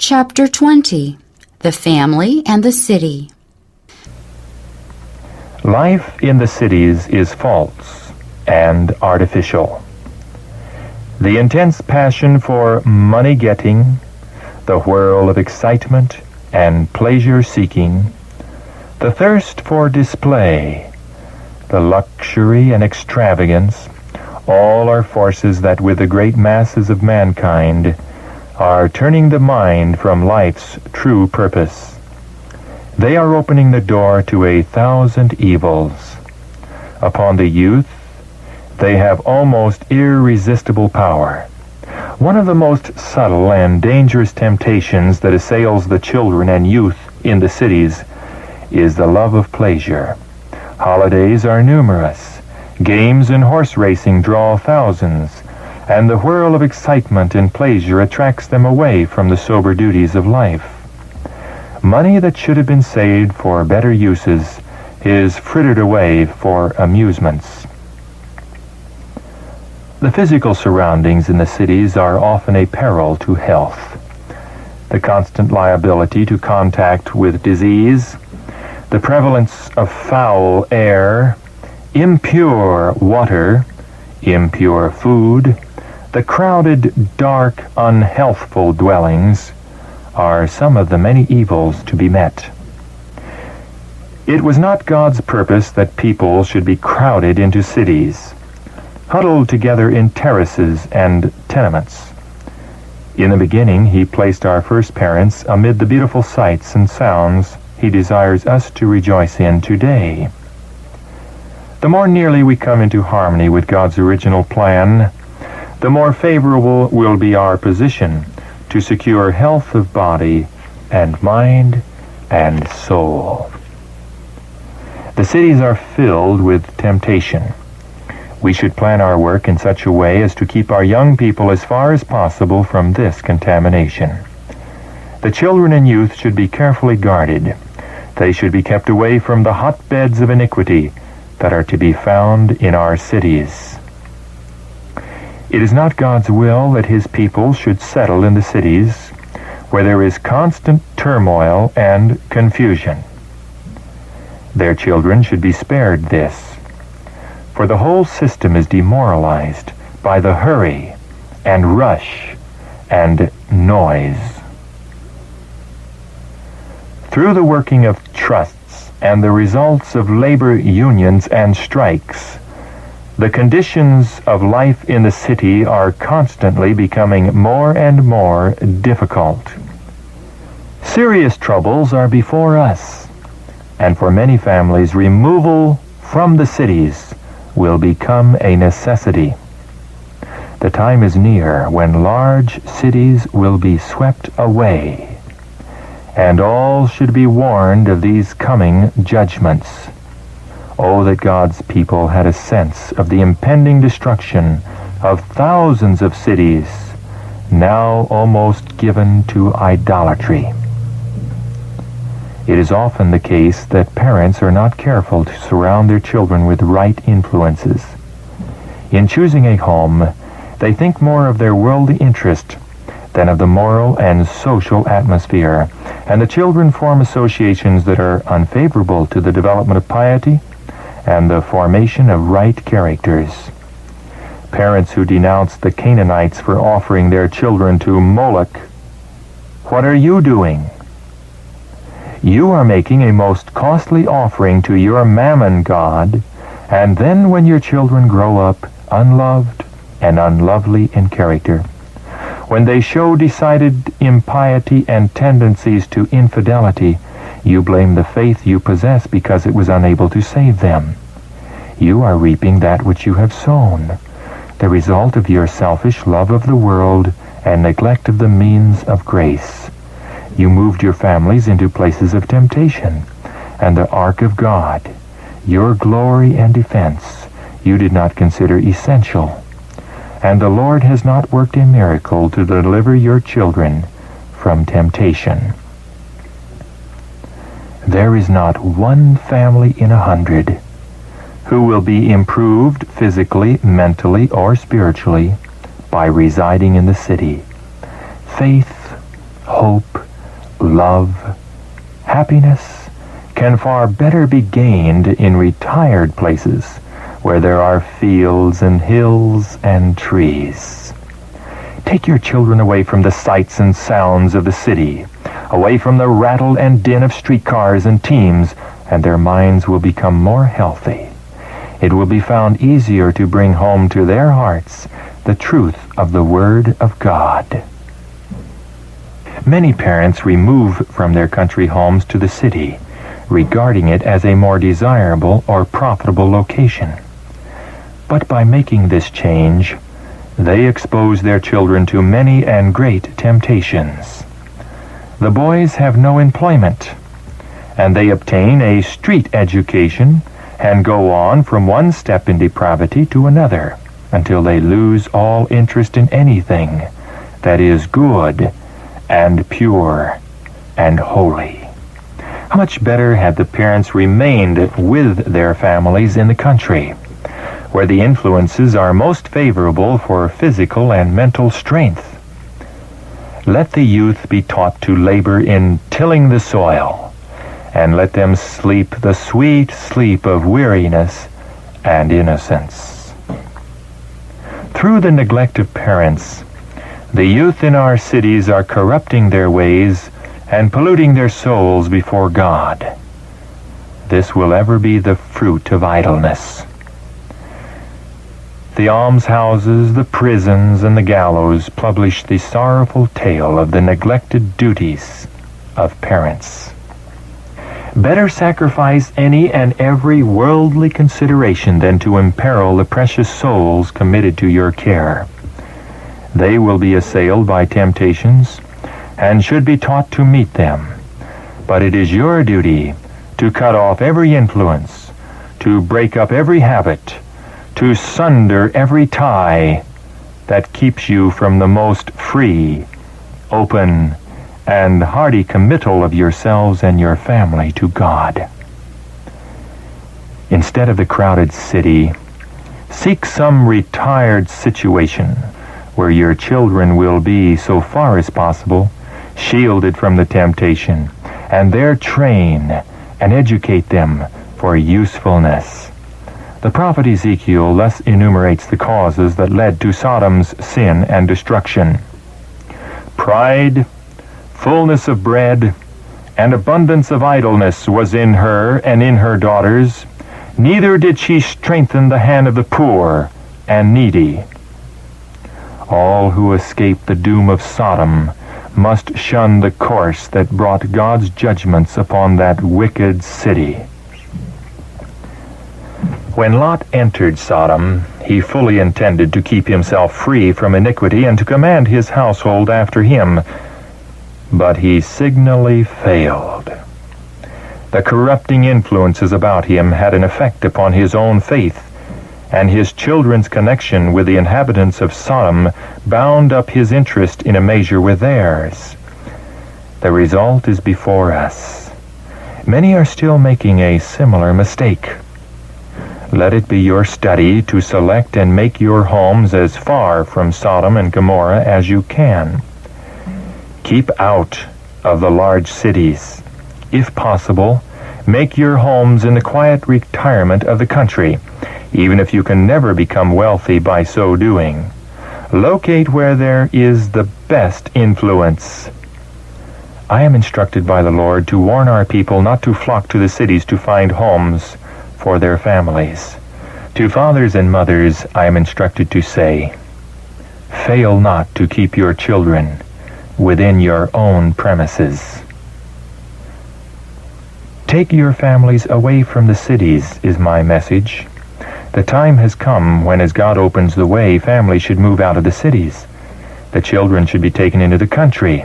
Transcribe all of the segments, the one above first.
Chapter 20. The Family and the City. Life in the cities is false and artificial. The intense passion for money-getting, the whirl of excitement and pleasure-seeking, the thirst for display, the luxury and extravagance, all are forces that with the great masses of mankind are turning the mind from life's true purpose. They are opening the door to 1,000 evils. Upon the youth, they have almost irresistible power. One of the most subtle and dangerous temptations that assails the children and youth in the cities is the love of pleasure. Holidays are numerous. Games and horse racing draw thousands, and the whirl of excitement and pleasure attracts them away from the sober duties of life. Money that should have been saved for better uses is frittered away for amusements. The physical surroundings in the cities are often a peril to health. The constant liability to contact with disease, the prevalence of foul air, impure water, impure food, the crowded, dark, unhealthful dwellings are some of the many evils to be met. It was not God's purpose that people should be crowded into cities, huddled together in terraces and tenements. In the beginning, He placed our first parents amid the beautiful sights and sounds He desires us to rejoice in today. The more nearly we come into harmony with God's original plan, the more favorable will be our position to secure health of body and mind and soul. The cities are filled with temptation. We should plan our work in such a way as to keep our young people as far as possible from this contamination. The children and youth should be carefully guarded. They should be kept away from the hotbeds of iniquity that are to be found in our cities. It is not God's will that His people should settle in the cities where there is constant turmoil and confusion. Their children should be spared this, for the whole system is demoralized by the hurry and rush and noise. Through the working of trusts and the results of labor unions and strikes, the conditions of life in the city are constantly becoming more and more difficult. Serious troubles are before us, and for many families, removal from the cities will become a necessity. The time is near when large cities will be swept away, and all should be warned of these coming judgments. Oh, that God's people had a sense of the impending destruction of thousands of cities now almost given to idolatry. It is often the case that parents are not careful to surround their children with right influences. In choosing a home, they think more of their worldly interest than of the moral and social atmosphere, and the children form associations that are unfavorable to the development of piety and the formation of right characters. Parents who denounce the Canaanites for offering their children to Moloch, what are you doing? You are making a most costly offering to your mammon god, and then when your children grow up unloved and unlovely in character, when they show decided impiety and tendencies to infidelity, you blame the faith you possess because it was unable to save them. You are reaping that which you have sown, the result of your selfish love of the world and neglect of the means of grace. You moved your families into places of temptation, and the ark of God, your glory and defense, you did not consider essential. And the Lord has not worked a miracle to deliver your children from temptation. There is not one family in 100 who will be improved physically, mentally, or spiritually by residing in the city. Faith, hope, love, happiness can far better be gained in retired places where there are fields and hills and trees. Take your children away from the sights and sounds of the city, away from the rattle and din of streetcars and teams, and their minds will become more healthy. It will be found easier to bring home to their hearts the truth of the Word of God. Many parents remove from their country homes to the city, regarding it as a more desirable or profitable location. But by making this change, they expose their children to many and great temptations. The boys have no employment, and they obtain a street education and go on from one step in depravity to another until they lose all interest in anything that is good and pure and holy. How much better had the parents remained with their families in the country, where the influences are most favorable for physical and mental strength. Let the youth be taught to labor in tilling the soil, and let them sleep the sweet sleep of weariness and innocence. Through the neglect of parents, the youth in our cities are corrupting their ways and polluting their souls before God. This will ever be the fruit of idleness. The almshouses, the prisons, and the gallows publish the sorrowful tale of the neglected duties of parents. Better sacrifice any and every worldly consideration than to imperil the precious souls committed to your care. They will be assailed by temptations and should be taught to meet them. But it is your duty to cut off every influence, to break up every habit, to sunder every tie that keeps you from the most free, open, and hearty committal of yourselves and your family to God. Instead of the crowded city, seek some retired situation where your children will be, so far as possible, shielded from the temptation, and there train and educate them for usefulness. The prophet Ezekiel thus enumerates the causes that led to Sodom's sin and destruction. Pride, fullness of bread, and abundance of idleness was in her and in her daughters. Neither did she strengthen the hand of the poor and needy. All who escape the doom of Sodom must shun the course that brought God's judgments upon that wicked city. When Lot entered Sodom, he fully intended to keep himself free from iniquity and to command his household after him, but he signally failed. The corrupting influences about him had an effect upon his own faith, and his children's connection with the inhabitants of Sodom bound up his interest in a measure with theirs. The result is before us. Many are still making a similar mistake. Let it be your study to select and make your homes as far from Sodom and Gomorrah as you can. Keep out of the large cities. If possible, make your homes in the quiet retirement of the country, even if you can never become wealthy by so doing. Locate where there is the best influence. I am instructed by the Lord to warn our people not to flock to the cities to find homes for their families. To fathers and mothers, I am instructed to say, fail not to keep your children within your own premises. Take your families away from the cities is my message. The time has come when, as God opens the way, families should move out of the cities. The children should be taken into the country.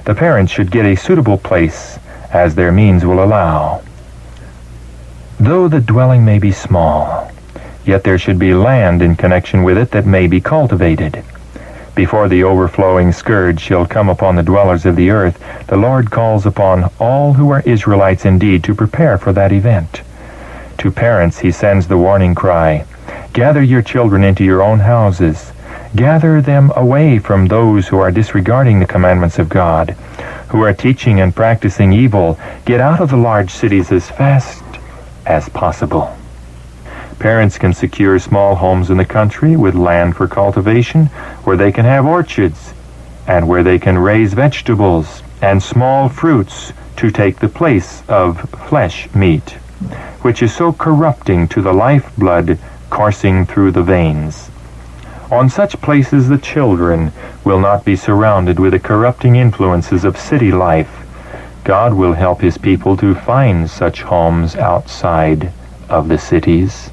The parents should get a suitable place as their means will allow. Though the dwelling may be small, yet there should be land in connection with it that may be cultivated. Before the overflowing scourge shall come upon the dwellers of the earth, the Lord calls upon all who are Israelites indeed to prepare for that event. To parents he sends the warning cry, gather your children into your own houses. Gather them away from those who are disregarding the commandments of God, who are teaching and practicing evil get out of the large cities as fast as possible. Parents can secure small homes in the country with land for cultivation, where they can have orchards, and where they can raise vegetables and small fruits to take the place of flesh meat, which is so corrupting to the lifeblood coursing through the veins. On such places the children will not be surrounded with the corrupting influences of city life. God will help his people to find such homes outside of the cities.